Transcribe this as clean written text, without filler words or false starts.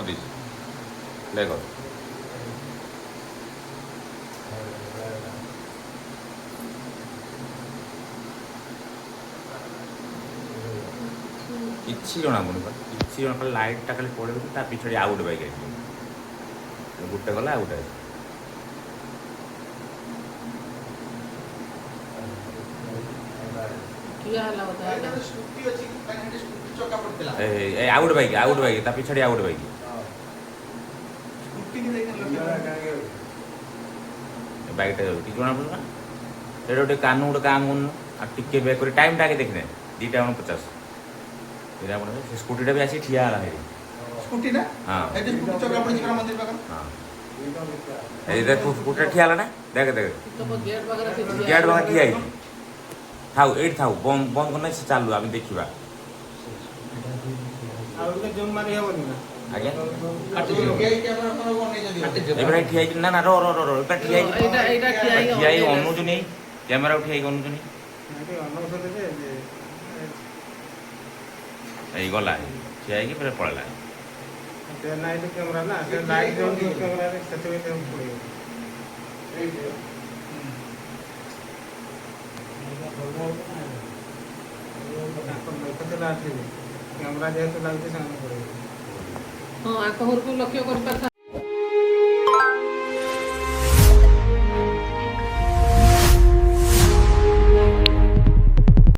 କରିଦେଇଛି ପ୍ଲେ କର। କିଛି ଜଣା ପଡ଼ୁନି ବା, କିଛି ଜଣା ଖାଲି ଲାଇଟ୍ଟା ଖାଲି ପଳେଇ ତା ପିଛାଡ଼ି ଆଉ ଗୋଟେ ବାଇକ୍ ଆସିବ, ଗୋଟେ ଗଲା ଆଉ ଗୋଟେ ଆସିବ। ଆଉ ଗୋଟେ ବାଇକ୍ ତା ପିଛାଡ଼ି ଆଉ ଗୋଟେ ବାଇକ୍। ବାଇକ୍ଟା ଯାଉଛି କିଛି ଜଣା ପଡ଼ୁନି ନା, ସେଇଟା ଗୋଟେ କାନୁ ଗୋଟେ କାମ କରୁନୁ ଆଉ ଟିକେ ବ୍ୟାକ୍ କରି ଟାଇମ୍ଟା ଆଗେ ଦେଖିନେ 2:50 ସେ ସ୍କୁଟିଟା ବି ଆସିକି ଠିଆ ହେଲା ହେରି। ହଁ ଏଇଟା ସ୍କୁଟିଟା ଠିଆ ହେଲା ନା, ଦେଖେ ଦେଖେ ଗେଟ୍ ପାଖରେ ଠିଆ ହେଇଛି। ଥାଉ ଏଇଠି ଥାଉ, ବନ୍ଦ କରିନେ ସେ ଚାଲୁ, ଆମେ ଦେଖିବା। ଆଜ୍ଞା ଏବେ ଠିଆ ହେଇଛି ନା ର ଏବେ ଠିଆ ହେଇ ଅନଉଛୁ ନେଇ କ୍ୟାମେରା ଉଠି ହେଇକି ଅନଉଛୁ ନେଇ ଏଇ ଗଲା ଠିଆ ହେଇକି ପୁରା ପଳେଇଲା। କ୍ୟାମେରା ଯେହେତୁ ଲାଗୁଛି ସେମାନେ ପଳେଇବେ। ହଁ ଆଙ୍କ ଘରକୁ ଲକ୍ଷ୍ୟ କରିପାରିଥା।